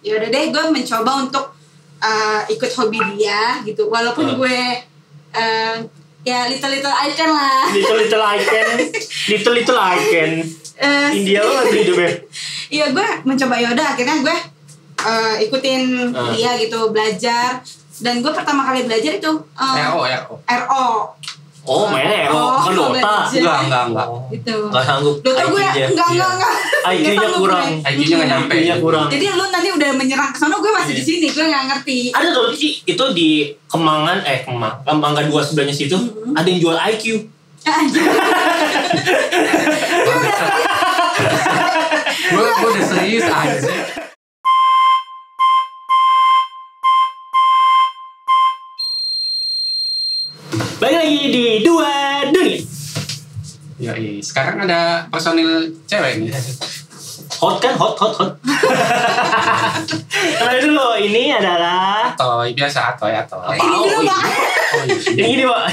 ya udah deh gue mencoba untuk ikut hobi dia gitu, walaupun gue ya little icon lah. Little icon. India lo lagi hidupnya. Iya gue mencoba, yaudah akhirnya gue ikutin dia gitu, belajar. Dan gue pertama kali belajar itu RO. Oh mainnya RO, bukan Dota. Enggak. Gitu. Nggak sanggup. Dota gue enggak. IQ-nya kurang. IQ-nya nggak nyampe. Jadi lu nanti udah menyerang ke sana, gue masih di sini, gue nggak ngerti. Ada tuh itu di Kemangga 2 sebelahnya situ ada yang jual IQ. Gue udah serius aja. Balik lagi di Dua Dunia. Ya, sekarang ada personil cewek nih. Hot. Kenalin dulu, ini adalah Atoy, biasa Atoy. Ini dulu Pak.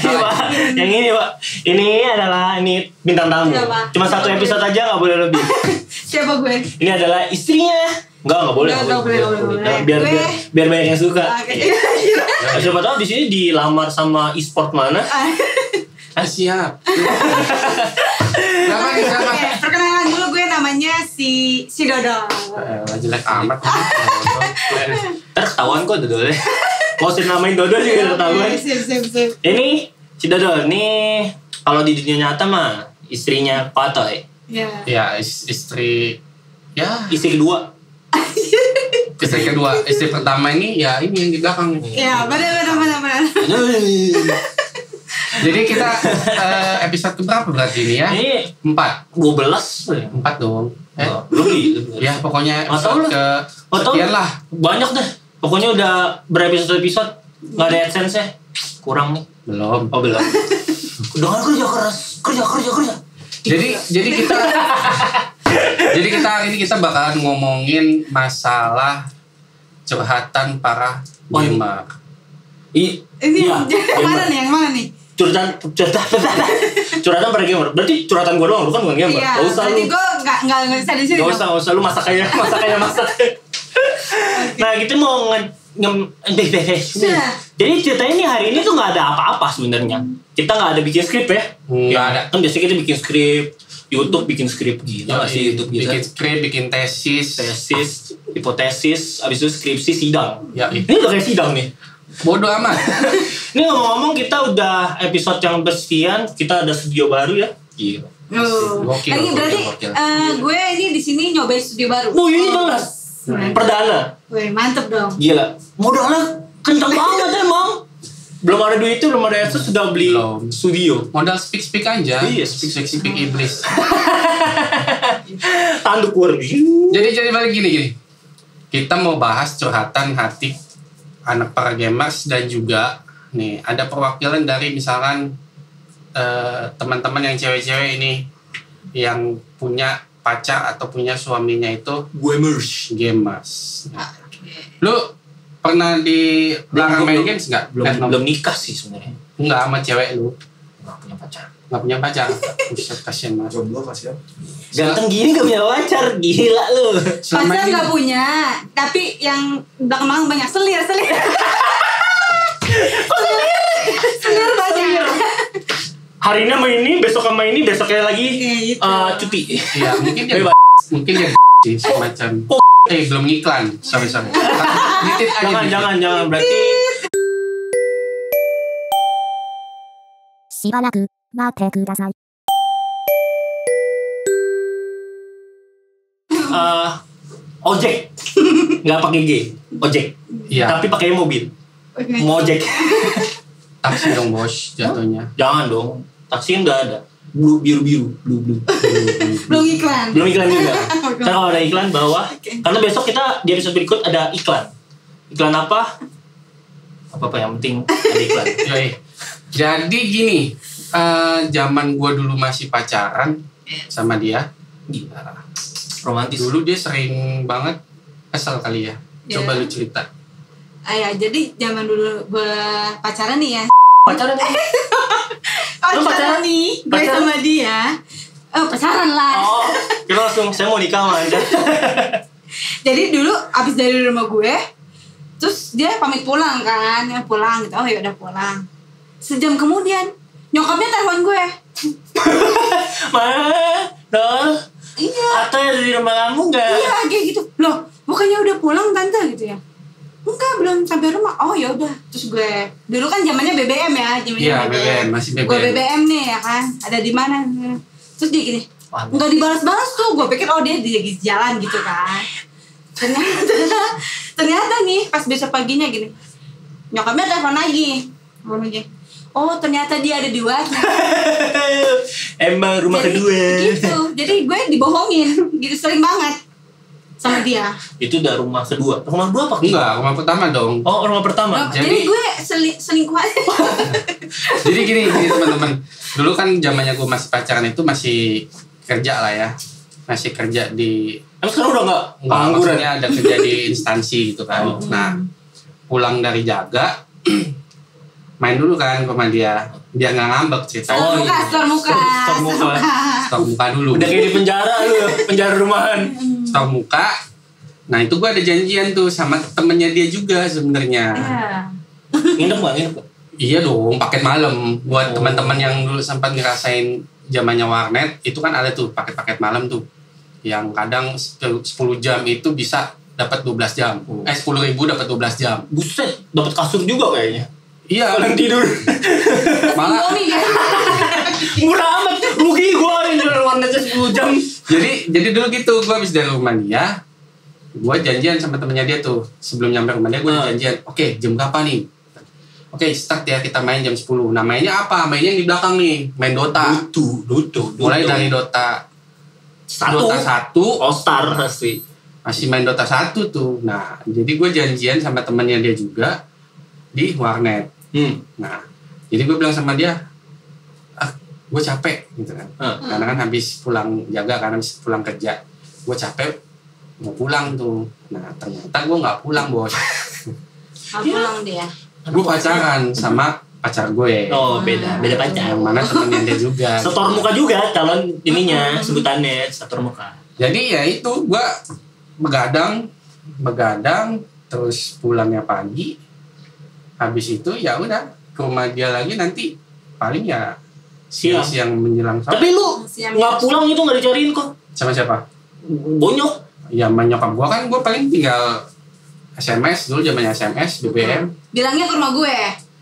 Yang ini Pak. Ini adalah bintang tamu. Siapa? Cuma 1 episode aja, nggak boleh lebih. Siapa gue? Ini adalah istrinya. Nggak boleh. Biar banyak yang suka. Nah, siapa tahu di sini dilamar sama e-sport mana? Siap. Siapa? Perkenalan dulu, gue namanya si Dodo. Jelek amat. Ntar ketahuan kok Dodolnya. Mau sih namain Dodo juga ketahuan. Sip. Ini si Dodo. Ini kalau di dunia nyata mah istrinya Pak Atoy. Ya, istri. Ya, Istri kedua. istri kedua. Istri pertama ini ya ini yang di belakang. Ya, benar. Jadi kita episode keberapa berarti ini ya? Ini 4 dong. Lebih. Ya pokoknya Atau episode sekian lah. Banyak deh. Pokoknya udah berepisode-episode nggak ada AdSense-nya. Kurang nih. Belum. Oh belum. Dengan kerja keras. Jadi kita hari ini kita bakalan ngomongin masalah curhatan para gamer. Ini yang mana nih? Curhatan para gamer. Berarti curhatan gue doang, bukan gamer. Iya, berarti gue nggak bisa di sini. Gak usah lu masak aja. Nah kita mau jadi ceritanya nih hari ini tuh nggak ada apa-apa sebenarnya. Kita nggak ada bikin skrip ya. Nggak ada. Kan biasanya kita bikin skrip, YouTube bikin skrip gila sih YouTube gitu. Bikin skrip, bikin tesis, hipotesis, abis itu skripsi, sidang. Ya, ini udah kayak sidang nih. Bodoh amat. Ini ngomong-ngomong kita udah episode yang bersekian, kita ada studio baru ya. Gila. Lagi berarti gue ini di sini nyobain studio baru. Ini banget. Perdana. Wih, mantep dong. Gila. Modalnya kencang banget emang. Belum ada duit itu, belum ada AdSense sudah beli studio. Modal speak aja. Iya, speak iblis. Tanduk word. Jadi balik gini. Kita mau bahas curhatan hati anak para gamers dan juga nih ada perwakilan dari misalkan teman-teman yang cewek-cewek ini yang punya pacar atau punya suaminya itu gamers. Nah, lu pernah dilarang main games nggak? Belum nikah sih sebenarnya. Nggak sama cewek lu? Nggak punya pacar. Buset, kasian banget. Jomblo kasian. Ganteng gini nggak punya pacar, gila lu. Pacar nggak punya, tapi yang belakang banyak selir. Selir banyak. Hari ini sama ini, besok sama ini, besoknya lagi gitu. Cuti. Iya, mungkin dia sih semacam. Belum ngiklan. Sorry. Nitip aja. Jangan berarti. しばらく待ってください。Ojek. Nggak pakai G. Ojek. Iya. Tapi pakai mobil. Mau ojek. Taksi dong bos jatuhnya. Jangan dong. Taksi nggak ada. Biru. Belum iklan juga. Karena kalau ada iklan bawah. Karena besok kita di episode berikut ada iklan. Iklan apa? Apa yang penting ada iklan. Jadi gini, zaman gue dulu masih pacaran sama dia, gila, romantis. Dulu dia sering banget kesel kali ya. Coba lu cerita. Ya, jadi zaman dulu gue pacaran nih ya. Pacaran nih, gue sama dia. Pacaran lah. Kita langsung, saya mau nikah sama Anda. Jadi dulu abis dari rumah gue, terus dia pamit pulang kan, ya pulang gitu. Oh ya udah pulang. Sejam kemudian nyokapnya telepon gue. Dol. Iya. Atau dari rumah kamu nggak? Iya kayak gitu. Loh, bukannya udah pulang tante gitu ya? Enggak, belum sampai rumah. Oh ya udah. Terus gue dulu kan zamannya BBM ya, Iya, BBM, masih BBM. Gue BBM nih ya kan. Ada di mana? Terus dia gini. Enggak dibalas-balas tuh. Gue pikir oh dia di jalan gitu kan. Ternyata nih pas besok paginya gini. Nyokapnya telepon lagi. Oh ternyata dia ada di warnet. Emang rumah jadi, kedua. Gitu. Jadi gue dibohongin. Gitu sering banget sama dia. Itu udah rumah kedua. Rumah kedua apa? Enggak, rumah pertama dong. Oh, rumah pertama. Jadi gue selingkuh aja. Jadi gini teman-teman. Dulu kan zamannya gue masih pacaran itu masih kerja lah ya. Masih kerja di. Emang sekarang udah nggak? Maksudnya ada kerja di instansi gitu kan. Nah, pulang dari jaga. Main dulu kan ke rumah dia biar nggak ngambek cerita. Store muka dulu. Udah kayak di penjara lu, penjara rumahan. Store muka. Nah itu gue ada janjian tuh sama temennya dia juga sebenarnya. Nginep nggak? Iya dong, paket malam buat teman-teman yang dulu sempat ngerasain zamannya warnet itu kan ada tuh paket-paket malam tuh yang kadang 10 jam itu bisa dapat 12 jam. 10.000 dapat 12 jam. Buset, dapat kasur juga kayaknya. Iya, orang tidur. Malah murah amat. Rugi gue ini warnetnya 10 jam. Jadi dulu gitu, gue habis dari rumah dia, gue janjian sama temennya dia tuh. Sebelum nyampe rumah dia, gue janjian. Oke, jam berapa nih? Oke, start ya, kita main jam 10. Nah, mainnya apa? Mainnya yang di belakang nih, main Dota. Dota. Mulai dari Dota 1. All Star pasti. Masih main Dota 1 tuh. Nah, jadi gue janjian sama temennya dia juga di warnet. Nah, jadi gue bilang sama dia, gue capek gitu kan. Karena kan habis pulang jaga, karena habis pulang kerja, gue capek mau pulang tuh. Nah, ternyata gue nggak pulang bos. Nggak pulang dia. Gue pacaran sama pacar gue. Oh beda pacar. Yang mana temennya dia juga. Setor muka juga calon ininya sebutannya setor muka. Jadi ya itu gue begadang terus pulangnya pagi. Habis itu ya udah ke rumah dia lagi nanti paling ya siang menjelang sore. Tapi lu nggak pulang itu nggak dicariin kok. Sama siapa? Bonyok. Ya menyokap gua kan gua paling tinggal SMS dulu zamannya SMS BBM. Bilangnya ke rumah gue.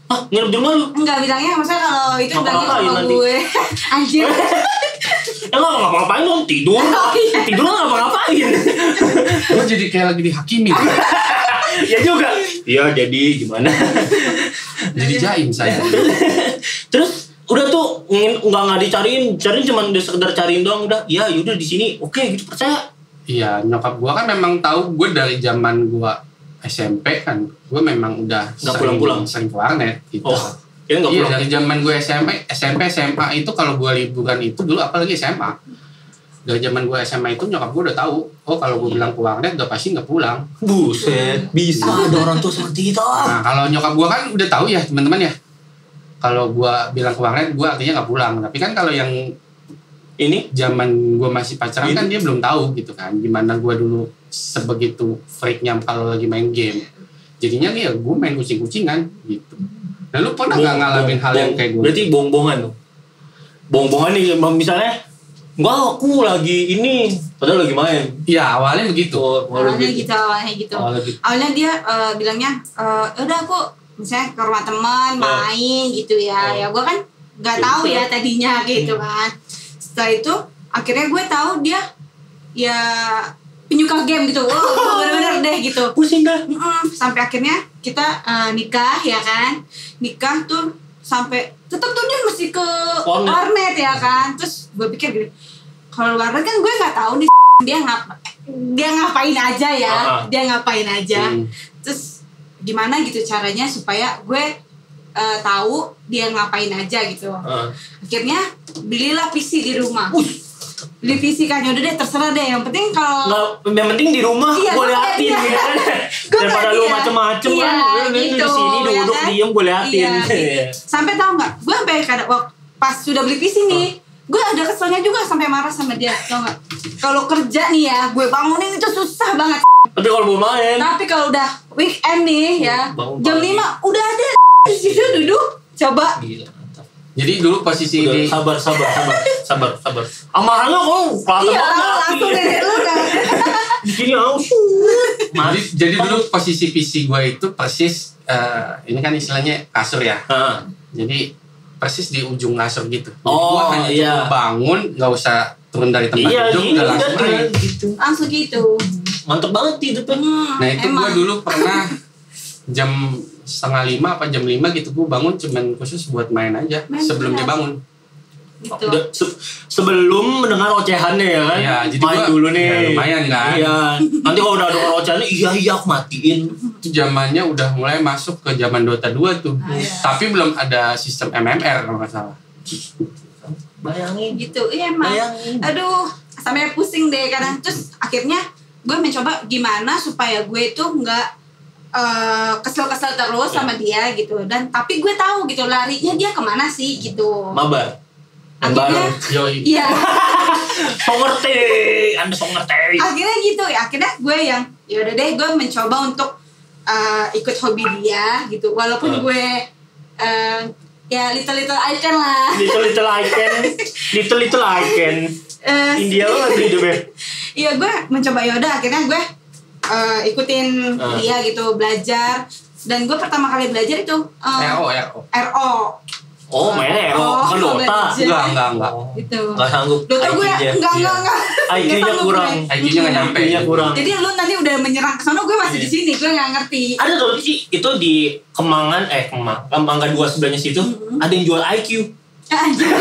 Ah nginep di rumah lu? Enggak bilangnya maksudnya kalau itu bilangnya ke rumah gue. Anjir. Emang ngapa-ngapain dong tidur? Tidur ngapa-ngapain? Gua jadi kayak lagi dihakimi. Ya juga. Iya jadi gimana? Jadi jaim saya. Terus udah tuh nggak dicariin cuma sekedar cariin doang udah. Ya yaudah di sini oke gitu percaya. Iya nyokap gua kan memang tahu gue dari zaman gua SMP kan gue memang udah sering ke warnet gitu. Oh, iya dari zaman gue SMP SMA itu kalau gue liburan itu dulu apalagi SMA. Dari zaman gue SMA itu nyokap gue udah tahu. Oh kalau gue bilang ke warnet udah pasti nggak pulang. Buset, bisa ada orang tuh seperti itu. Nah kalau nyokap gue kan udah tahu ya teman-teman ya. Kalau gue bilang ke warnet gue artinya nggak pulang. Tapi kan kalau yang ini zaman gue masih pacaran kan dia belum tahu gitu kan. Gimana gue dulu sebegitu freaknya kalau lagi main game. Jadinya nih ya gue main kucing-kucingan gitu. Nah lu pernah nggak ngalamin hal yang kayak gue? Berarti bohong-bohongan tuh. Bohong-bohongan nih misalnya. Enggak, aku lagi ini padahal lagi main. Iya, awalnya begitu. Awalnya gitu. Awalnya dia bilangnya, udah aku misalnya ke rumah teman main gitu ya. Ya gue kan nggak tahu ya tadinya gitu kan. Setelah itu akhirnya gue tahu dia ya penyuka game gitu. Wah, bener-bener deh gitu. Pusing dah. Sampai akhirnya kita nikah ya kan. Nikah tuh sampai tetap tuh dia mesti ke warnet ya kan. Terus gue pikir gini, kalau warnet kan gue nggak tahu nih dia ngapain aja ya. Dia ngapain aja. Terus gimana gitu caranya supaya gue tahu dia ngapain aja gitu. Akhirnya belilah PC di rumah. Beli PC kan, yaudah deh terserah deh. Yang penting kalau yang penting di rumah gue liatin gitu kan. Daripada lu macem-macem kan. Gitu, di sini duduk diem gue liatin. Sampai tahu nggak? Gue sampai kadang pas sudah beli PC nih, gue ada keselnya juga sampai marah sama dia, tau nggak? Kalau kerja nih ya, gue bangunin itu susah banget. Tapi kalau mau main. Tapi kalau udah weekend nih ya, jam 5 udah ada di situ duduk. Coba. Gila, mantap. Jadi dulu posisi Udah, di sabar. Amarahnya kok kelihatan Iya, banget. langsung nenek lu kan. Di sini langsung. jadi dulu posisi PC gue itu persis ini kan istilahnya kasur ya. Jadi persis di ujung kasur gitu. Jadi gue hanya cukup bangun, nggak usah turun dari tempat tidur, udah langsung main. Gitu. Langsung gitu. Mantep banget hidupnya. Nah itu gue dulu pernah jam 4:30 apa jam 5 gitu gue bangun cuman khusus buat main aja sebelum dia bangun. Gitu. Sebelum mendengar ocehannya ya kan. Iya, jadi main dulu nih. Ya, lumayan kan. Iya. Nanti kalau udah dengar ocehannya iya aku matiin. Itu zamannya udah mulai masuk ke zaman Dota 2 tuh. Iya. Tapi belum ada sistem MMR kalau nggak salah. Bayangin Gitu. Iya emang. Bayangin. Aduh, sampai pusing deh kadang. Terus akhirnya gue mencoba gimana supaya gue itu nggak kesel-kesel terus sama dia gitu. Dan tapi gue tahu gitu larinya dia kemana sih gitu. Mabar. Akhirnya, iya. Anda so ngerti. Akhirnya gitu ya. Akhirnya gue yang yaudah deh gue mencoba untuk ikut hobi dia gitu. Walaupun gue ya little icon lah. Little icon. India lo lagi hidupnya. Iya gue mencoba yaudah akhirnya gue ikutin dia gitu belajar. Dan gue pertama kali belajar itu RO. Oh mainnya bukan Dota. Enggak. Gitu. Enggak sanggup. Dota gue enggak. IQ-nya kurang. IQ-nya nggak nyampe. Jadi lu nanti udah menyerang ke sana, gue masih di sini, gue nggak ngerti. Ada tuh sih itu di Kemangga 2 sebelahnya situ ada yang jual IQ. Anjir.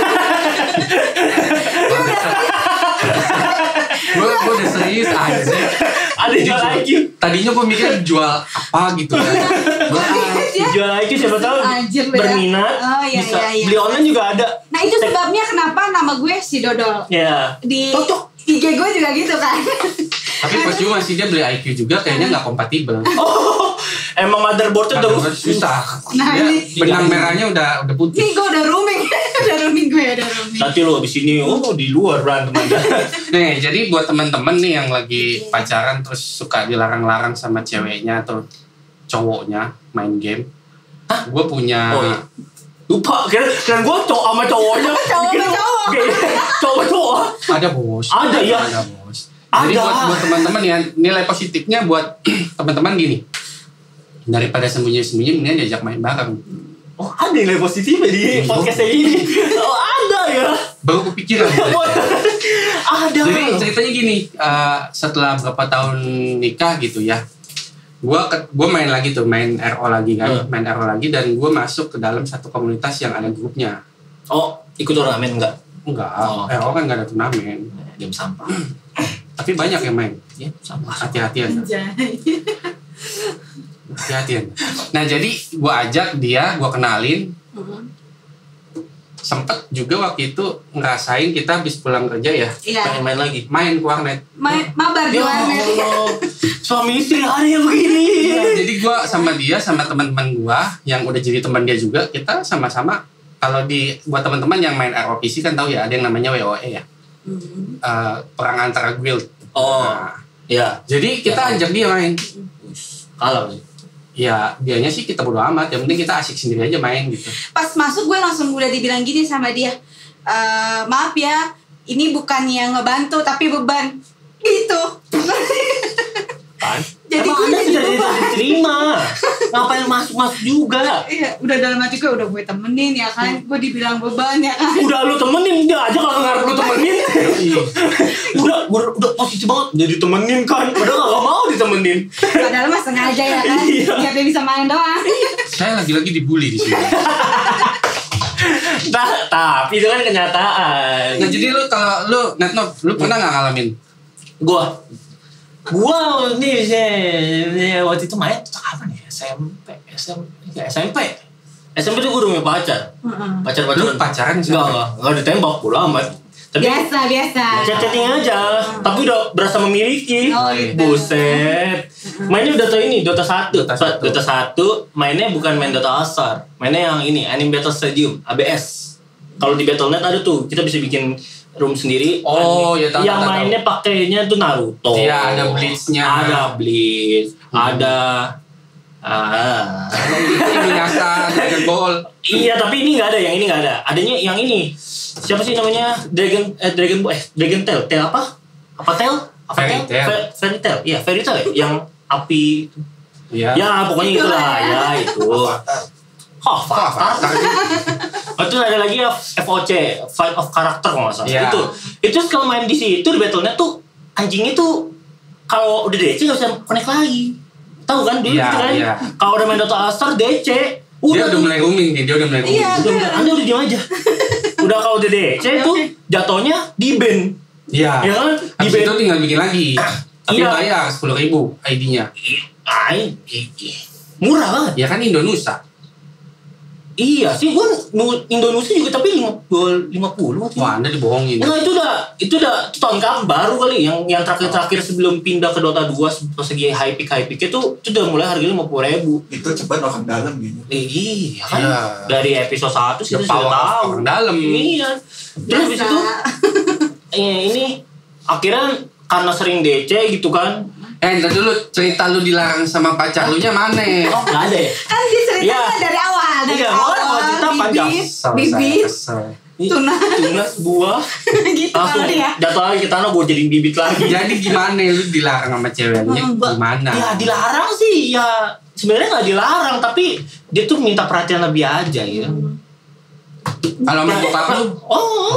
Gue udah serius aja. Ada yang jual IQ. Tadinya gue mikir jual apa gitu kan. Jual IQ siapa tahu Anjir, berminat. Oh, iya, bisa iya. beli online juga ada. Nah itu sebabnya kenapa nama gue si Dodol. Ya. Di cocok. IG gue juga gitu kan. Tapi percuma sih dia beli IQ juga kayaknya nggak kompatibel. Oh, emang motherboardnya udah susah. Nah, Ya, ini benang merahnya udah putih. nih gue udah rooming. Udah rooming. Nanti lo di sini di luar berantem aja. Nih, jadi buat teman-teman nih yang lagi pacaran terus suka dilarang-larang sama ceweknya atau cowoknya main game. Gue punya lupa kira gue cowok sama cowoknya. Cowok. Ada bos. Ada ya. Ada bos. Jadi buat teman-teman ya nilai positifnya buat teman-teman gini. Daripada sembunyi-sembunyi mendingan diajak main bareng. Oh ada nilai positifnya di podcast ini. Oh ada ya. Baru kepikiran. Ada. Jadi ceritanya gini, setelah berapa tahun nikah gitu ya, gue main lagi tuh, main RO lagi kan, main RO lagi dan gue masuk ke dalam satu komunitas yang ada grupnya. Oh ikut turnamen enggak? Enggak, RO kan nggak ada turnamen. Game sampah. Tapi banyak yang main. Ya sampah. Hati-hatian. Hati-hatian. Nah jadi gue ajak dia, gue kenalin. Sempet juga waktu itu ngerasain kita habis pulang kerja ya. Iya. Pengen main lagi. Main ke warnet. Mabar di warnet. Suami istri ada yang begini. Iya, jadi gue sama dia sama teman-teman gue yang udah jadi teman dia juga, kita sama-sama kalau buat teman-teman yang main ROPC kan tahu ya ada yang namanya WoE ya. Perang antara guild. Ya. Jadi kita ajak dia main. Kalau sih. Ya, dianya sih kita bodo amat. Yang penting kita asik sendiri aja main gitu. Pas masuk gue langsung udah dibilang gini sama dia. Maaf ya, ini bukan yang ngebantu tapi beban. Gitu. Kan? Jadi emang gue Anda jadi sudah beban. diterima. Ngapain masuk-masuk juga? Iya, udah dalam hati gue udah gue temenin ya kan. Gue dibilang beban ya kan. Udah lu temenin dia aja kalau ngarep lu temenin. udah positif banget jadi temenin kan. Padahal gak mau ditemenin. Padahal mah sengaja ya kan. Biar dia bisa main doang. Saya lagi-lagi dibully di sini. Tapi itu kan kenyataan. Nah, jadi lu kalau lu Netnov, lu pernah nggak ngalamin? Gua nih waktu itu main kapan ya? SMP tuh gue udah punya pacar. Lu pacaran sih? Enggak ditembak bodo amat. Tapi Biasa. chatting aja. Tapi udah berasa memiliki. Oh, gitu. Buset. Mainnya Dota 1. Dota 1 mainnya bukan main Dota Asar. Mainnya yang ini, Anime Battle Stadium, ABS. Kalau di Battle.net ada tuh, kita bisa bikin room sendiri. Oh, ya tahu. Yang mainnya pakainya tuh Naruto. Iya, ada Bleach-nya. Ada Bleach, ada Inuyasha, Dragon Ball. Iya, tapi ini nggak ada, yang ini nggak ada. Adanya yang ini. Siapa sih namanya? Dragon Tail. Tail apa? Apa Tail? Apa Fairy Tail. Fairy Tail. Iya, Fairy Tail ya. Yang api. Iya. Ya, pokoknya itulah ya itu. Avatar. Itu ada lagi ya FOC, Fight of Character kalau nggak salah. Yeah. Itu kalau main di situ di Battle.net tuh anjingnya tuh kalau udah DC nggak bisa connect lagi. Tahu kan dulu gitu kan? Yeah. Kalau udah main Dota All-Star DC, dia udah mulai roaming nih, Iya, Anda udah diam aja. Udah kalau udah DC tuh jatuhnya di ban. Iya. Ya kan? Di Habis ban. itu tinggal bikin lagi. Tapi Iya. bayar 10.000 ID-nya. Murah banget. Ya kan Indonesia. Iya sih, gua Indonesia juga tapi 50. Wah, Anda dibohongin. Nah, itu udah tahun kapan baru kali yang terakhir sebelum pindah ke Dota 2 pas lagi high peak itu udah mulai harganya 50.000. Itu cepat orang dalam gitu. Iya kan. Iya. Dari episode 1 sih kita The power sudah of tahu. orang dalam. Iya. Terus habis itu ini akhirnya karena sering DC gitu kan. Ntar dulu cerita lu dilarang sama pacar lu nya mana? Oh, enggak ada ya? Kan diceritakan dari awal. Dari Iya, awal. kalau cerita panjang. Bibit. Tuna. Buah. Gitu Langsung kali ya. jatuh lagi ke tanah gue jadi bibit lagi. Jadi gimana lu dilarang sama ceweknya? Gimana? Ya dilarang sih ya sebenarnya nggak dilarang tapi dia tuh minta perhatian lebih aja ya. Kalau sama bokap lu?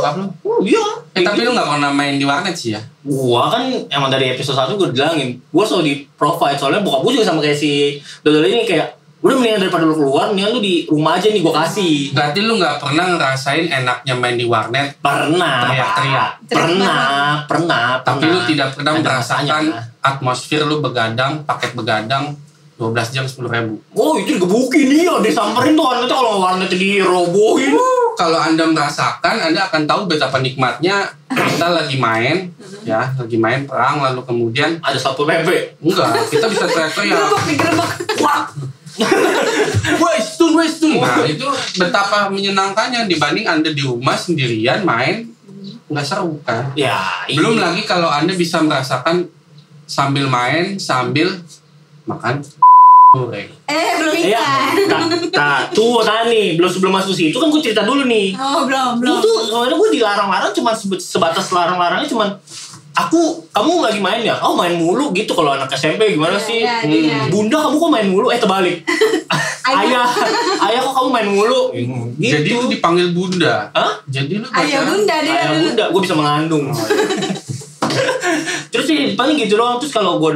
Bokap lu? Iya. Tapi lu gak pernah main di warnet sih ya? Gua kan emang dari episode 1 gue bilangin gua selalu di provide soalnya bokap gua juga sama kayak si Dodol ini kayak udah mendingan daripada lu keluar mendingan lu di rumah aja nih gua kasih. Berarti lu gak pernah ngerasain enaknya main di warnet? Pernah. Tapi lu tidak pernah Ada merasakan rasanya. atmosfer lu begadang, paket begadang 12 jam 10.000. Oh itu digebukin dia, disamperin tuh warnetnya kalau warnetnya dirobohin. Kalau Anda merasakan, Anda akan tahu betapa nikmatnya kita lagi main perang lalu kemudian Ada Satpol PP. enggak, kita bisa teriak-teriak. Digerebek. Wah. Westun. Nah, itu betapa menyenangkannya dibanding Anda di rumah sendirian main enggak seru kan? Ya, Belum lagi kalau Anda bisa merasakan sambil main, sambil makan goreng. Belum Iya, ikan. tuh nih sebelum masuk situ kan gue cerita dulu nih. Oh, belum. Itu sebenarnya gue dilarang-larang cuma sebatas larang-larangnya cuman kamu lagi main ya? Oh main mulu gitu kalau anak SMP gimana sih? Iya. Bunda kamu kok main mulu? Terbalik. Ayah kok kamu main mulu? Gitu. Jadi lu dipanggil bunda. Hah? Jadi lu Ayah bunda dia. Ayah bunda, gue bisa mengandung. Terus sih paling gitu doang. Terus kalau gue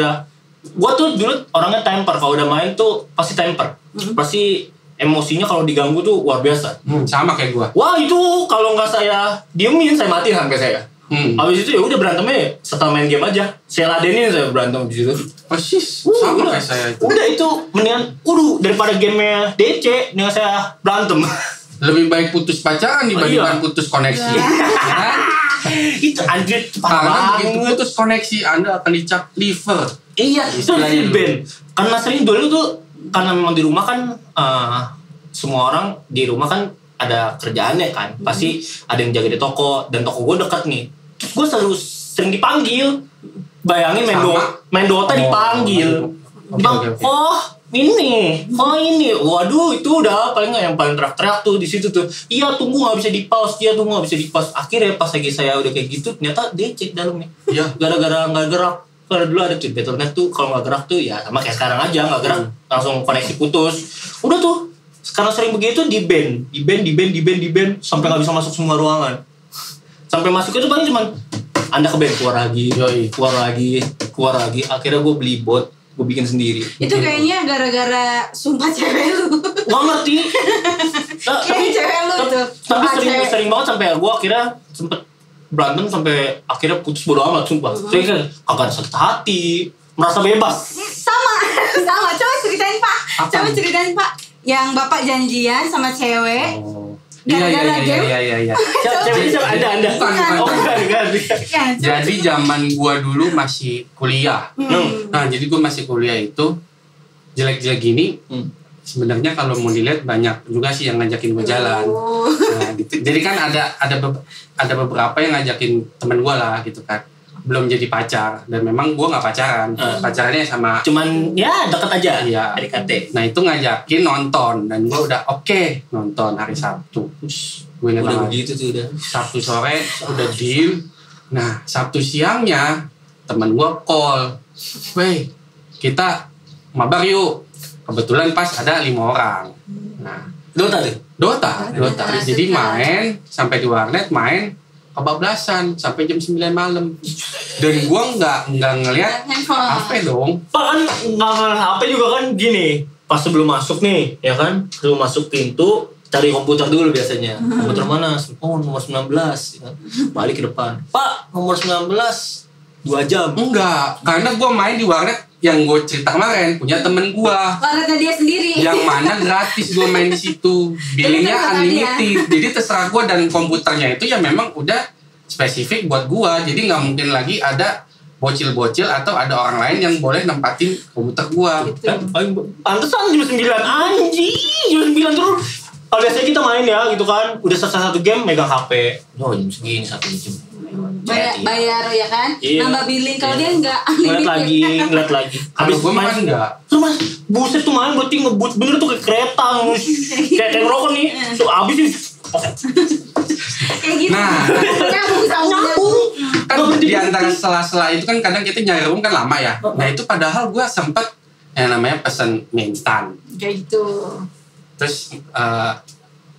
tuh dulu orangnya temper. Kalau udah main tuh pasti temper. Pasti emosinya kalau diganggu tuh luar biasa. Sama kayak gua. Wah itu kalau nggak saya diemin saya matiin sampai saya. Habis itu ya udah berantemnya setelah main game aja. Saya ladenin saya berantem di situ. Persis. Sama kayak saya itu. Udah itu mendingan daripada gamenya DC dengan saya berantem. Lebih baik putus pacaran dibandingkan putus koneksi. Ya. Itu anjir cepat Karena begitu banget. putus koneksi Anda akan dicap liver. Iya, itu di band. Karena sering dulu tuh karena memang di rumah kan semua orang di rumah kan ada kerjaannya kan. Pasti ada yang jaga di toko dan toko gue dekat nih. Terus gue sering dipanggil. Bayangin main Dota dipanggil. Okay. Ini. Waduh, itu udah paling yang paling teriak-teriak tuh di situ tuh. Iya, tunggu nggak bisa di-pause. Akhirnya pas lagi saya udah kayak gitu, ternyata dia cek dalamnya. Iya. Gara-gara nggak gerak. Kalau dulu ada tuh Battle.net tuh kalau nggak gerak tuh ya sama kayak sekarang aja nggak gerak langsung koneksi putus. Udah tuh sekarang sering begitu di ban sampai nggak bisa masuk semua ruangan. Sampai masuk itu paling cuman Anda ke ban keluar lagi. Akhirnya gue beli bot, gue bikin sendiri. Itu kayaknya gara-gara sumpah cewek lu. Gak ngerti. Tapi cewek lu tuh. Tapi sering banget sampai gue akhirnya sempet berantem sampai akhirnya putus bodo amat sumpah. Saya kan kagak sakit hati, merasa bebas. Sama. Coba ceritain Pak. Yang Bapak janjian sama cewek. Gara-gara game. Iya. Cewek siapa? Anda. Bukan. Bukan. Jadi zaman gua dulu masih kuliah. Nah, jadi gua masih kuliah itu jelek-jelek gini. Sebenarnya kalau mau dilihat banyak juga sih yang ngajakin gua jalan. Nah, gitu. Jadi kan ada beberapa yang ngajakin temen gue lah gitu kan. Belum jadi pacar dan memang gue nggak pacaran. Pacarannya sama cuman ya deket aja. Iya. PDKT. Nah itu ngajakin nonton dan gue udah oke nonton hari Sabtu. Gue ingat Udah banget. begitu tuh udah. Sabtu sore udah deal. Nah Sabtu siangnya temen gue call, "Wey, kita mabar yuk." Kebetulan pas ada 5 orang. Nah Dota tuh. Dota. Jadi main sampai di warnet main kebablasan sampai jam 9 malam. Dan gua nggak ngelihat HP dong. Pak kan nggak HP juga kan gini. Pas sebelum masuk nih, ya kan, sebelum masuk pintu cari komputer dulu biasanya. Komputer mana? Oh nomor 19. Ya kan? Balik ke depan. Pak nomor 19 2 jam. Enggak, karena gua main di warnet yang gue cerita kemarin punya temen gua. Warnetnya dia sendiri. Yang mana gratis gua main di situ. Billingnya unlimited. Jadi terserah gua dan komputernya itu ya memang udah spesifik buat gua. Jadi nggak mungkin lagi ada bocil-bocil atau ada orang lain yang boleh nempatin komputer gua. Gitu. Pantesan jam 9 anjing. Jam 9 terus. Biasanya kita main ya gitu kan. Udah selesai satu game megang HP. Oh jam segini 1 jam. Bayar ya kan? Iya. Nambah billing kalau dia enggak. Ngeliat lagi. Habis gua main enggak. Lu mas, buset tuh main berarti ngebut bener tuh kayak kereta. Kayak rokok nih. So abis nih. Kayak gitu. Nah. Nyambung. Kan di antara sela-sela itu kan kadang kita nyari room kan lama ya. Nah itu padahal gue sempet yang namanya pesen mie instan. Kayak gitu. Terus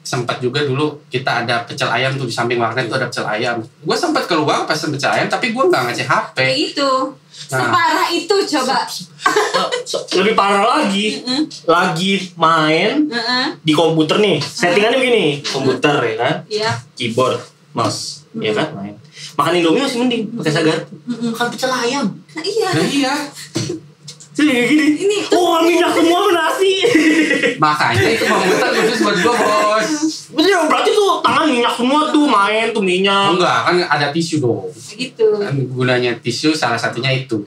sempat juga dulu kita ada pecel ayam tuh di samping warnet tuh ada pecel ayam. Gue sempat keluar pesen pecel ayam tapi gue nggak ngecek HP. Kayak gitu. Separah itu coba. Lebih parah lagi. Lagi main di komputer nih. Settingannya begini. Komputer ya kan. Iya. Keyboard, mouse, ya kan main. Makan Indomie masih mending pakai sagar. Makan pecel ayam. Nah, iya. Nah iya. Jadi kayak gini. Ini Oh minyak semua nasi. Makanya itu komputer khusus buat gue bos. Bener berarti tuh tangan minyak semua tuh main tuh minyak. Enggak kan ada tisu dong. gitu. Kan gunanya tisu salah satunya itu.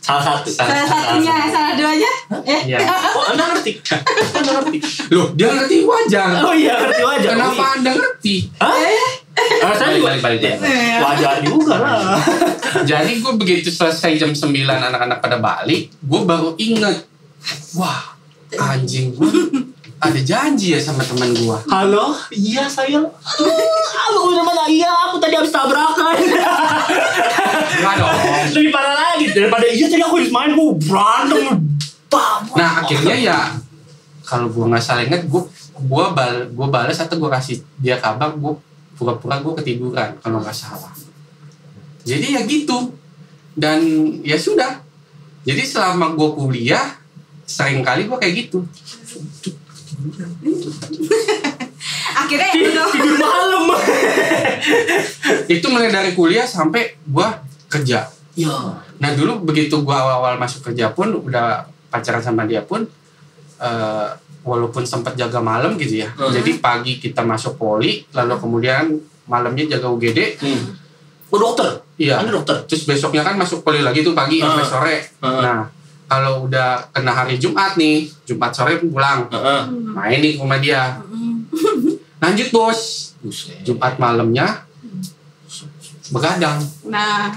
Salah Salah duanya? Iya. Oh Anda ngerti? Anda ngerti? Loh dia ngerti wajar. Oh iya ngerti wajar. Kenapa Anda ngerti? Hah? Saya juga Balik. wajar juga lah. Jadi gue begitu selesai jam 9 anak-anak pada balik, gue baru inget, wah anjing gue ada janji ya sama teman gue. Halo, iya saya. Aku udah mana? Iya, aku tadi habis tabrakan. Enggak dong. Lebih parah lagi daripada iya tadi aku habis main gue berantem. Nah akhirnya ya kalau gue nggak salah inget, gue balas atau gue kasih dia kabar, gue pura-pura gue ketiduran kalau nggak salah. Jadi ya gitu. Dan ya sudah. Jadi selama gue kuliah sering kali gue kayak gitu. Akhirnya ya tidur malam. Itu mulai dari kuliah sampai gue kerja. Ya. Nah dulu begitu gue awal-awal masuk kerja pun udah pacaran sama dia pun walaupun sempat jaga malam gitu ya. Jadi pagi kita masuk poli, lalu kemudian malamnya jaga UGD. Oh dokter? Iya. Anda dokter? Terus besoknya kan masuk poli lagi tuh pagi sampai sore. Nah kalau udah kena hari Jumat nih, Jumat sore pulang, main nih ke rumah dia. Lanjut bos. Jumat malamnya begadang. Nah,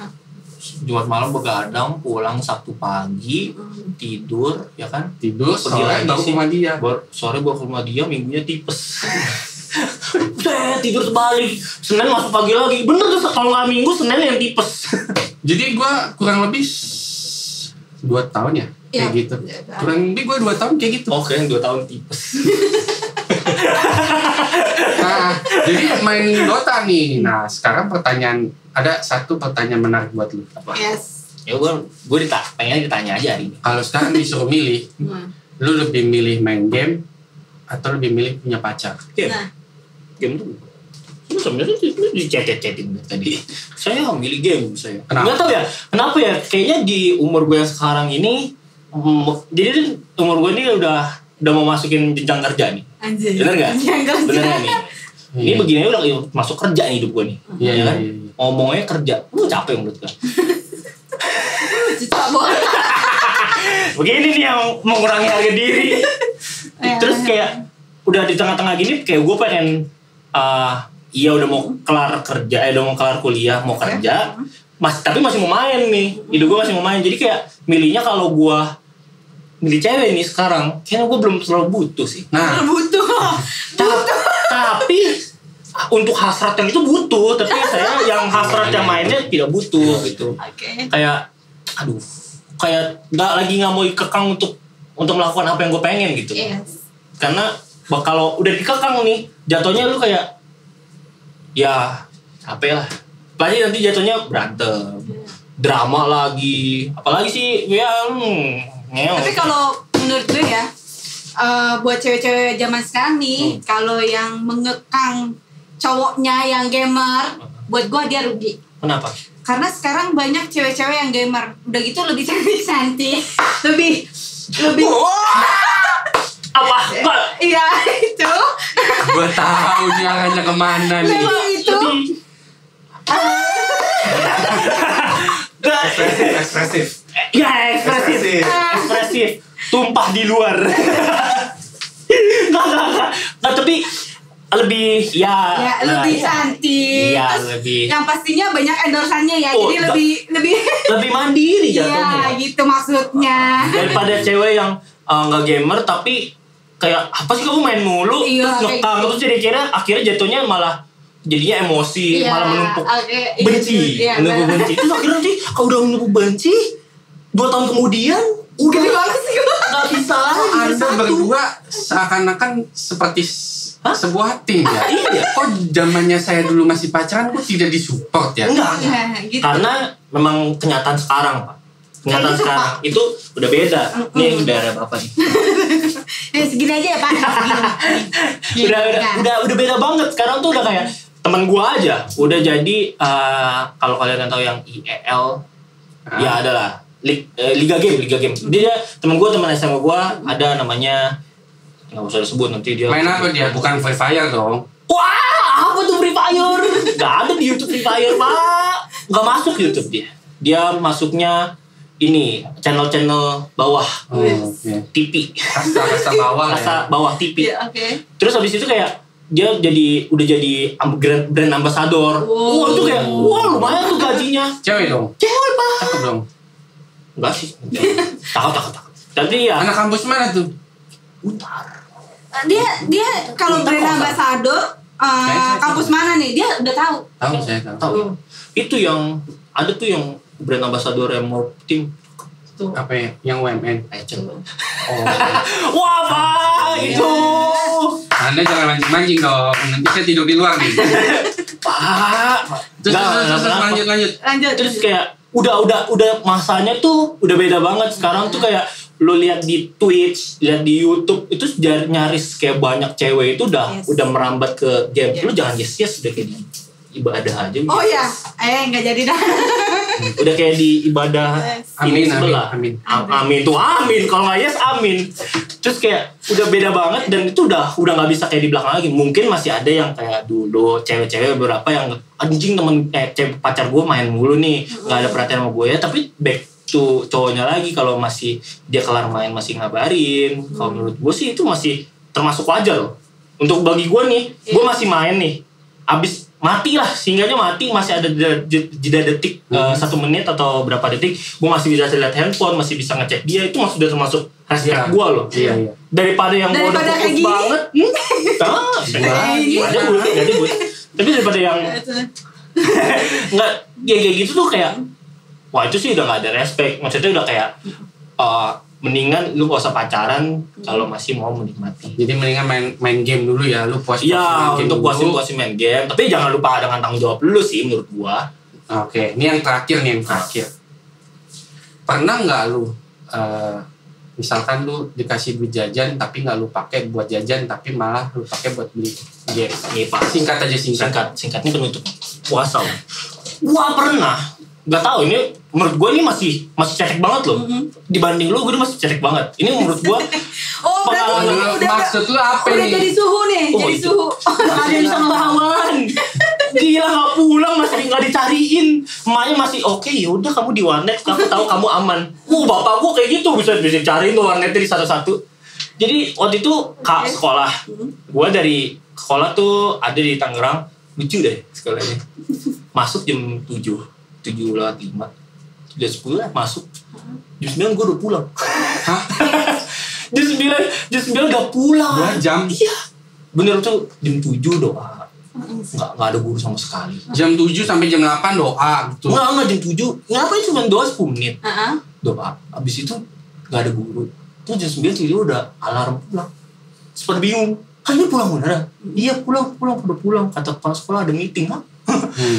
Jumat malam begadang, pulang Sabtu pagi, tidur, ya kan? Tidur, sore baru ke rumah dia. Sore baru ke rumah dia, minggunya tipes. Tidur sebalik. Senin masuk pagi lagi. Bener tuh, kalau nggak minggu, Senin yang tipes. Jadi gue kurang lebih 2 tahun ya, kayak gitu. Kurang lebih gue 2 tahun kayak gitu. Oke, 2 tahun tipes. Nah, jadi main Dota nih. Nah, sekarang ada satu pertanyaan menarik buat lu. yes. Ya gue ditanya aja hari ini. Kalau sekarang disuruh milih, lu lebih milih main game atau lebih milih punya pacar? Game. Nah. Game tuh. Itu sebenarnya di chat-chatin tadi. Saya milih game saya. Kenapa? Nggak tahu ya. Kenapa ya? Kayaknya di umur gue yang sekarang ini, jadi umur gue ini udah mau masukin jenjang kerja nih. Anjir. Bener nggak? Bener nggak nih? Ini Iya. begini udah masuk kerja nih hidup gue nih. Iya, Ya kan? iya. Ngomongnya kerja. Lu capek menurut gue. Cicak banget. Begini nih yang mengurangi harga diri. Terus kayak udah di tengah-tengah gini kayak gue pengen iya udah mau kelar kerja, udah mau kelar kuliah, mau kerja, tapi masih mau main nih, ide gue masih mau main. Jadi kayak milihnya kalau gue milih cewek nih sekarang, kayaknya gue belum terlalu butuh sih. Nah, tapi untuk hasrat yang itu butuh, tapi saya yang hasrat yang mainnya tidak butuh gitu. Kayak, kayak nggak mau dikekang untuk melakukan apa yang gue pengen gitu. Karena kalau udah dikekang nih, jatuhnya lu kayak ya capek lah. Apalagi nanti jatuhnya berantem, drama lagi, apalagi sih ya Tapi kalau menurut gue ya, buat cewek-cewek zaman sekarang nih, kalau yang mengekang cowoknya yang gamer, buat gue dia rugi. Kenapa? Karena sekarang banyak cewek-cewek yang gamer, udah gitu lebih cantik, lebih apa? Iya itu. gue tahu dia arahnya kemana nih. Itu. Ekspresif. Ya ekspresif. Tumpah di luar. Nggak, tapi lebih lebih cantik. Iya, terus lebih. Yang pastinya banyak endorsannya ya, jadi lebih mandiri jatuhnya. Iya, gitu maksudnya. Daripada cewek yang nggak gamer tapi kayak apa sih kamu main mulu, terus ngekang, terus jadi akhirnya jatuhnya malah jadinya emosi, malah menumpuk benci, menumpuk benci. Terus akhirnya nanti kalau udah menumpuk benci 2 tahun kemudian udah nggak bisa lagi. Anda berdua seakan-akan seperti sebuah tim ya. Iya. Kok zamannya saya dulu masih pacaran kok tidak disupport ya? Enggak. Gitu. Karena memang kenyataan sekarang, Pak. Kenyataan gitu, sekarang Pak. itu udah beda. Nih udah ada apa nih? Segini aja ya Pak. udah beda banget. Sekarang tuh udah kayak teman gua aja udah jadi kalau kalian tahu yang IEL ya adalah Liga Game. Dia teman SMA gua ada namanya nggak usah disebut nanti dia. Main apa dia? Bukan Free Fire dong. Wah, apa tuh Free Fire? Gak ada di YouTube Free Fire, Pak. Gak masuk YouTube dia. Dia masuknya ini channel bawah. TV. Kasta bawah Kasta bawah TV. Iya, oke. Terus habis itu kayak dia udah jadi brand ambassador. Wah, itu kayak lumayan tuh gajinya. Cewek dong. Cewek, Pak. Cakep dong. Enggak sih. Takut. Tapi ya Anak kampus mana tuh? Utar. Dia kalau brand ambassador kampus mana nih? Dia udah tahu. Tahu saya tahu. Itu yang ada tuh yang brand ambassador Morph Team. Apa ya? Yang UMN. Oh. Wah, Pak, itu. Anda jangan mancing-mancing dong. Nanti saya tidur di luar nih. Pak. Terus lanjut. Terus kayak udah masanya tuh udah beda banget. Sekarang tuh kayak lu lihat di Twitch, lihat di YouTube itu nyaris kayak banyak cewek itu udah merambat ke game. Lu jangan yes udah kayak di ibadah aja. Oh ya, nggak jadi dah. Udah kayak di ibadah ini sebelah. Amin tuh amin. Kalau nggak yes amin. Terus kayak udah beda banget dan itu udah nggak bisa kayak di belakang lagi. Mungkin masih ada yang kayak dulu cewek-cewek beberapa yang anjing pacar gue main mulu nih, nggak ada perhatian sama gue ya. Tapi back to cowoknya lagi kalau masih dia kelar main masih ngabarin. Kalau menurut gue sih itu masih termasuk wajar loh. Untuk bagi gue nih, gue masih main nih. Abis mati lah, singgahnya mati masih ada jeda detik 1 menit atau berapa detik, gue masih bisa lihat handphone, masih bisa ngecek dia, itu masih udah termasuk respect gue loh. Iya. Daripada yang gue udah fokus banget, jadi gue. Tapi daripada yang nggak kayak gitu tuh kayak, wah itu sih udah nggak ada respect. Maksudnya udah kayak mendingan lu gak usah pacaran kalau masih mau menikmati. Jadi mendingan main game dulu ya, lu puas. Iya, untuk puasin main game. Tapi jangan lupa dengan tanggung jawab lu sih menurut gua. Oke, ini yang terakhir. Pernah nggak lu misalkan lu dikasih duit jajan tapi nggak lu pakai buat jajan tapi malah lu pakai buat beli game? Nih Pak, Singkat aja. Singkatnya penutup puasa. Gua pernah. Gak tahu, ini menurut gue ini masih cetek banget loh. Dibanding lu, gue masih cetek banget. Ini menurut gue berarti maksud lu apa nih? Udah jadi suhu nih, jadi suhu. Ada yang bisa ngelawan. Dia gak pulang, masih gak dicariin. Emaknya masih oke, yaudah kamu di warnet, aku tahu kamu aman. Bapak gue kayak gitu, bisa cariin tuh warnetnya di satu-satu. Jadi waktu itu sekolah, gue dari sekolah tuh ada di Tangerang, lucu deh sekolahnya. Masuk jam 7:05. Jam 10 masuk. Jam 9 gue udah pulang. Hah? jam 9 udah pulang. 2 jam? Iya. Bener tuh jam 7 doa. Nggak ada guru sama sekali. Jam 7 sampai jam 8 doa gitu. Enggak jam 7. Ngapain cuma doa 10 menit. Heeh. Doa. Abis itu nggak ada guru. Terus jam 9 tidur udah alarm pulang. Sempat bingung. Ini pulang beneran? Iya pulang, udah pulang. Kata kepala sekolah ada meeting, Mak.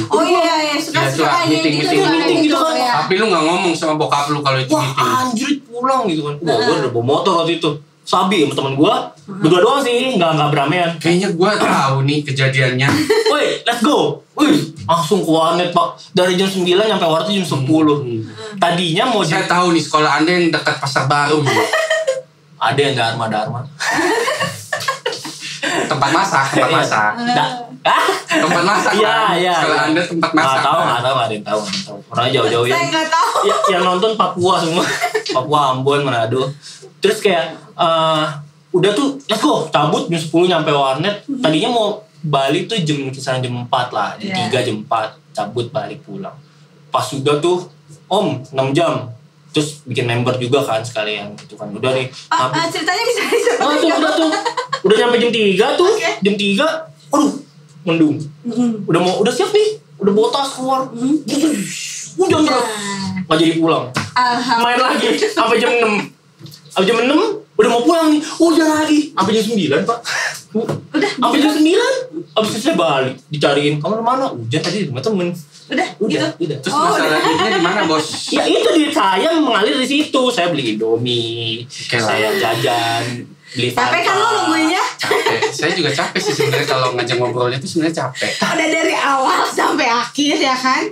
Oh iya, suka Ya, kayak meeting gitu kan. ya. Tapi lu gak ngomong sama bokap lu kalau itu Wah meeting. anjir pulang gitu kan. Wah gue udah bawa motor waktu itu. Sabi sama temen gue. Berdua doang sih, nggak beramean. Kayaknya gue tahu nih kejadiannya. Woi, let's go. Woi, langsung ke warnet Pak. Dari jam 9 sampai warnet jam 10. Tadinya mau Saya tahu nih sekolah Anda yang dekat Pasar Baru. ada yang Dharma. Tempat masak. Tempat masak. Tempat masak. Iya. Sekolah Anda tempat masak. Nggak tahu, ada yang tahu. Orangnya jauh-jauh Saya nggak tahu. yang nonton Papua semua. Papua, Ambon, Manado. Terus kayak udah tuh let's go, cabut jam 10 nyampe warnet. Tadinya mau balik tuh kisaran jam 4 lah, jam 3 jam 4 cabut balik pulang. Pas udah tuh Om 6 jam. Terus bikin member juga kan sekalian gitu kan. Udah nih. Ceritanya bisa disebut. Udah tuh. Udah nyampe jam 3 tuh. Okay. Jam 3, aduh, mendung. Udah siap nih. Udah bawa tas keluar. Hujan terus. Nggak jadi pulang. Main lagi sampai jam 6. Sampai jam 6 udah mau pulang nih. Hujan lagi. Sampai jam 9, Pak. Udah. Sampai jam 9. Habis itu saya balik, dicariin. Kamu kemana? Hujan tadi di rumah temen. Udah. Gitu. Terus masalah duitnya di mana, Bos? Ya itu duit saya mengalir di situ. Saya beli Indomie, Oke lah. saya jajan, beli Capek kan lo nungguinnya? Capek. Saya juga capek sih sebenarnya kalau ngajak ngobrolnya itu sebenarnya capek. Udah dari awal sampai akhir ya kan?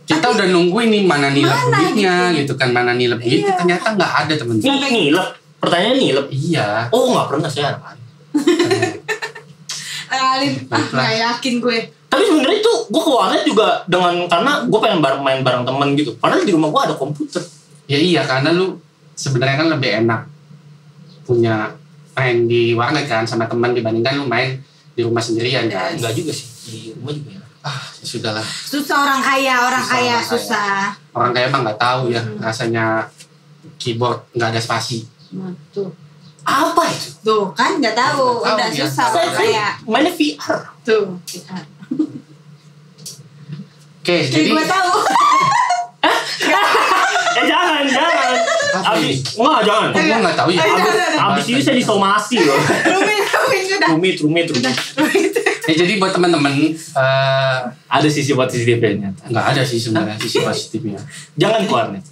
Kita udah nungguin nih mana nilep Mana duitnya gitu kan, mana nilep duit. Iya. Ternyata nggak ada teman-teman. Nilep. Pertanyaan nilep. Iya. Oh nggak pernah saya anak. Alin, nggak yakin gue. Tapi sebenarnya tuh gue ke warnet juga karena gue pengen main bareng temen gitu. Padahal di rumah gue ada komputer. Ya iya, karena lu sebenarnya kan lebih enak punya main di warnet kan sama teman dibandingkan lu main di rumah sendirian kan. Enggak juga sih di rumah juga ya. Ya sudahlah. Susah orang kaya, susah. Orang kaya mah nggak tahu ya rasanya keyboard nggak ada spasi. Tuh. Apa itu? Tuh kan nggak tahu, Nggak tahu udah dia. susah Saya orang kaya. mainnya VR. Tuh. Oke, jadi Gue tahu. Jangan. Apa ini? Abis jangan. Kok gue nggak tahu ya. Abis ini saya disomasi loh. Rumit sudah. Rumit. Ya jadi buat teman-teman Ada sisi positifnya. nggak ada sih sebenarnya sisi positifnya. Jangan ke warnet.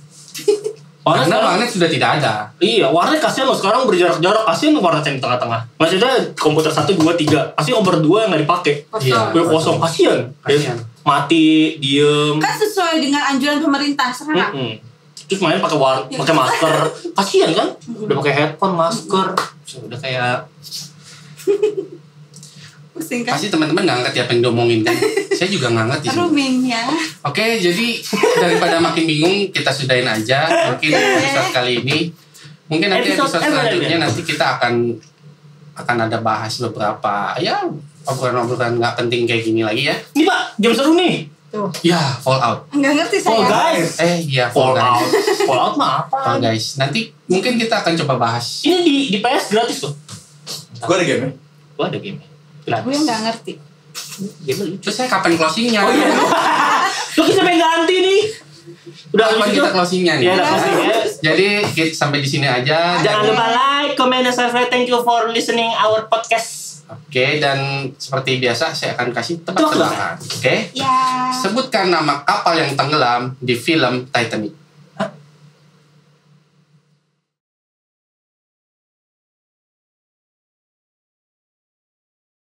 Karena sekarang- warnet sudah tidak ada. Iya, warnet kasihan loh sekarang berjarak-jarak, kasihan warnet yang di tengah-tengah. Maksudnya komputer 1, 2, 3, pasti komputer 2 yang nggak dipakai. Iya. Udah kosong, kasihan. Kasihan. Mati, diem. Kan sesuai dengan anjuran pemerintah, serah. Terus main pakai pakai masker, kasihan kan? Udah pakai headphone, masker, udah kayak Pusing kan? Pasti teman-teman nggak ngerti apa yang diomongin kan. Saya juga nggak ngerti. Rooming ya. Oke, jadi daripada makin bingung kita sudahin aja mungkin episode kali ini. Mungkin nanti episode selanjutnya nanti kita akan ada bahas beberapa ya obrolan-obrolan nggak penting kayak gini lagi ya. ini Pak, jam seru nih. Tuh. Ya, Fallout. Enggak ngerti saya. Fall Guys. Iya, Fall Fallout. Guys. Fallout mah apa? Fall Guys. Nanti mungkin kita akan coba bahas. Ini di PS gratis tuh. Gue ada game-nya. Gua ada game. Gue nggak ngerti. Game lucu. Terus saya kapan closingnya? Oh iya. Lu kita pengen ganti nih. Udah Kapan habis kita itu. closingnya nih? Iya, ada closingnya. Jadi sampai di sini aja. Jangan lupa like, comment, dan subscribe. Thank you for listening our podcast. Oke, dan seperti biasa saya akan kasih Tebak-tebakan. tebak-tebakan. Oke? Ya. Sebutkan nama kapal yang tenggelam di film Titanic.